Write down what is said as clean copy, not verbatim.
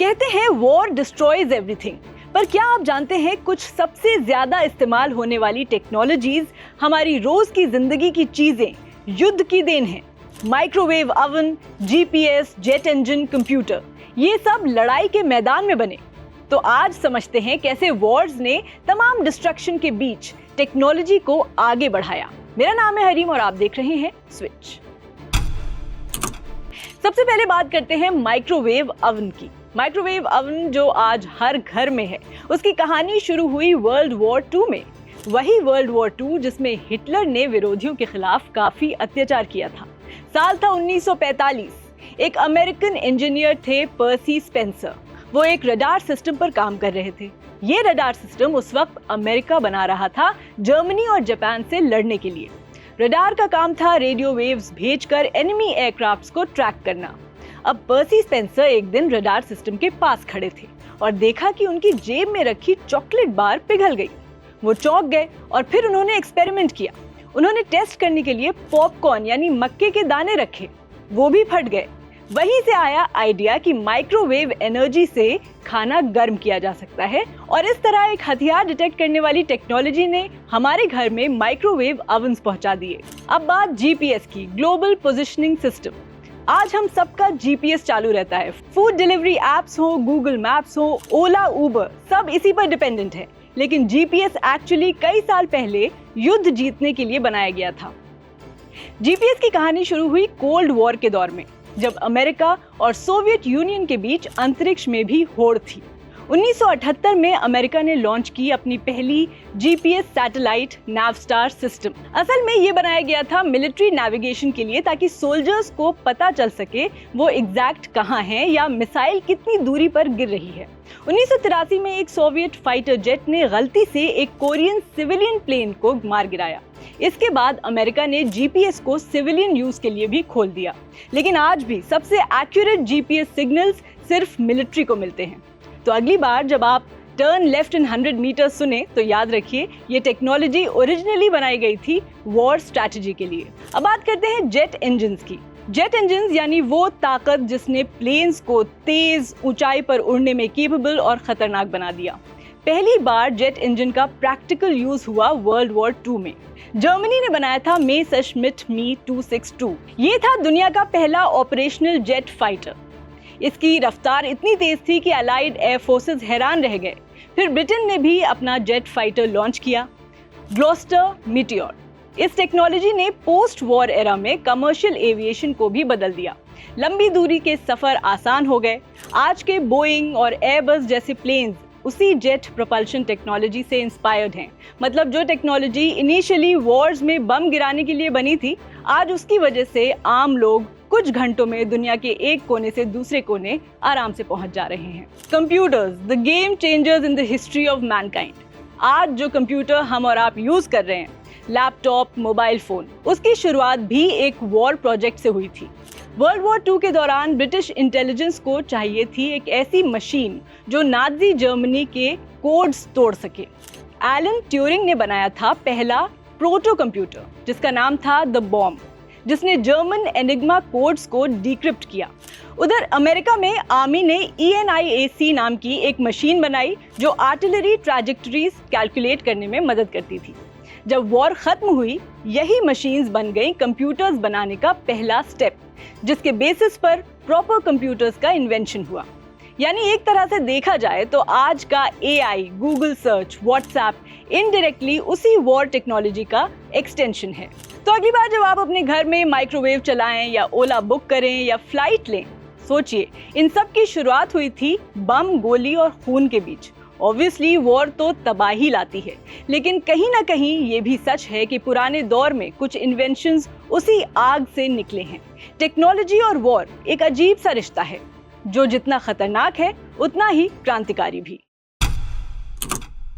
कहते हैं war destroys everything, पर क्या आप जानते हैं कुछ सबसे ज्यादा इस्तेमाल होने वाली टेक्नोलॉजीज, हमारी रोज की जिंदगी की चीजें युद्ध की देन है। Microwave oven, GPS, jet engine, computer, ये सब लड़ाई के मैदान में बने। तो आज समझते हैं कैसे वॉर्स ने तमाम डिस्ट्रक्शन के बीच टेक्नोलॉजी को आगे बढ़ाया। मेरा नाम है हरीम और आप देख रहे हैं स्विच। सबसे पहले बात करते हैं माइक्रोवेव ओवन की। माइक्रोवेव ओवन जो आज हर घर में है, उसकी कहानी शुरू हुई वर्ल्ड वॉर 2 में। वही वर्ल्ड वॉर 2 जिसमें हिटलर ने विरोधियों के खिलाफ काफी अत्याचार किया था। साल था 1945। एक अमेरिकन इंजीनियर थे पर्सी स्पेंसर। वो एक रडार सिस्टम पर काम कर रहे थे। ये रडार सिस्टम उस वक्त अमेरिका बना रहा था जर्मनी और जापान से लड़ने के लिए। रडार का काम था रेडियो वेव्स भेजकर एनिमी एयरक्राफ्ट्स को ट्रैक करना। अब पर्सी स्पेंसर एक दिन रडार सिस्टम के पास खड़े थे और देखा कि उनकी जेब में रखी चॉकलेट बार पिघल गई। वो चौंक गए और फिर उन्होंने एक्सपेरिमेंट किया। उन्होंने टेस्ट करने के लिए पॉपकॉर्न यानी मक्के के दाने रखे, वो भी फट गए। वहीं से आया आइडिया कि माइक्रोवेव एनर्जी से खाना गर्म किया जा सकता है और इस तरह एक हथियार डिटेक्ट करने वाली टेक्नोलॉजी ने हमारे घर में माइक्रोवेव ओवन्स पहुंचा दिए। अब बात जीपीएस की, ग्लोबल पोजिशनिंग सिस्टम। आज हम सबका जीपीएस चालू रहता है। फूड डिलीवरी एप्स हो, गूगल मैप्स हो, ओला, उबर, सब इसी पर डिपेंडेंट है। लेकिन जीपीएस एक्चुअली कई साल पहले युद्ध जीतने के लिए बनाया गया था। जीपीएस की कहानी शुरू हुई कोल्ड वॉर के दौर में, जब अमेरिका और सोवियत यूनियन के बीच अंतरिक्ष में भी होड़ थी। 1978 में अमेरिका ने लॉन्च की अपनी पहली जीपीएस सैटेलाइट नावस्टार सिस्टम। असल में ये बनाया गया था मिलिट्री नेविगेशन के लिए, ताकि सोल्जर्स को पता चल सके वो एग्जैक्ट कहाँ हैं या मिसाइल कितनी दूरी पर गिर रही है। 1983 में एक सोवियत फाइटर जेट ने गलती से एक कोरियन सिविलियन प्लेन को मार गिराया। इसके बाद अमेरिका ने जीपीएस को सिविलियन यूज के लिए भी खोल दिया। लेकिन आज भी सबसे एक्यूरेट जीपीएस सिग्नल्स सिर्फ मिलिट्री को मिलते हैं। तो अगली बार जब आप टर्न लेफ्ट इन 100 मीटर्स सुने तो याद रखिए ये टेक्नोलॉजी ओरिजिनली बनाई गई थी वॉर स्ट्रैटेजी के लिए। अब बात करते हैं जेट इंजन्स की। जेट इंजन्स यानी वो ताकत जिसने प्लेन्स को तेज ऊंचाई पर उड़ने में केपेबल और खतरनाक बना दिया। पहली बार जेट इंजन का प्रैक्टिकल यूज हुआ वर्ल्ड वॉर 2 में। जर्मनी ने बनाया था मेसर्शमिट्ट मी 262। ये था दुनिया का पहला ऑपरेशनल जेट फाइटर। इसकी रफ्तार इतनी तेज थी कि अलाइड एयर फोर्सेस हैरान रह गए। फिर ब्रिटेन ने भी अपना जेट फाइटर लॉन्च किया, ग्लोस्टर मीटियोर। इस टेक्नोलॉजी ने पोस्ट वॉर एरा में कमर्शियल एविएशन को भी बदल दिया। लंबी दूरी के सफर आसान हो गए। आज के बोइंग और एयरबस जैसे प्लेन्स उसी जेट प्रोपल्शन टेक्नोलॉजी से इंस्पायर्ड हैं। मतलब जो टेक्नोलॉजी इनिशियली वॉर्स में बम गिराने के लिए बनी थी, आज उसकी वजह से आम लोग कुछ घंटों में दुनिया के एक कोने से दूसरे कोने आराम से पहुंच जा रहे हैं। Computers, the game changers in the history of Mankind. आज जो कंप्यूटर हम और आप यूज कर रहे हैं, लैपटॉप, मोबाइल फोन, उसकी शुरुआत भी एक वॉर प्रोजेक्ट से हुई थी। वर्ल्ड वॉर 2 के दौरान ब्रिटिश इंटेलिजेंस को चाहिए थी एक ऐसी मशीन जो नाजी जर्मनी के कोड्स तोड़ सके। एलन ट्यूरिंग ने बनाया था पहला प्रोटो कंप्यूटर, जिसका नाम था द बॉम्ब, जिसने जर्मन एनिग्मा कोड्स को डिक्रिप्ट किया। उधर अमेरिका में आर्मी ने ENIAC नाम की एक मशीन बनाई जो आर्टिलरी ट्रैजेक्टरीज कैलकुलेट करने में मदद करती थी। जब वॉर खत्म हुई, यही मशीन्स बन गई कंप्यूटर्स बनाने का पहला स्टेप, जिसके बेसिस पर प्रॉपर कंप्यूटर्स का इन्वेंशन हुआ। यानी एक तरह से देखा जाए तो आज का AI, Google search, WhatsApp indirectly उसी वॉर टेक्नोलॉजी का एक्सटेंशन है। तो अगली बार जब आप अपने घर में माइक्रोवेव चलाएं या ओला बुक करें या फ्लाइट लें, सोचिए इन सब की शुरुआत हुई थी बम, गोली और खून के बीच। ऑब्वियसली वॉर तो तबाही लाती है, लेकिन कहीं ना कहीं ये भी सच है कि पुराने दौर में कुछ इन्वेंशंस उसी आग से निकले हैं। टेक्नोलॉजी और वॉर एक अजीब सा रिश्ता है, जो जितना खतरनाक है उतना ही क्रांतिकारी भी।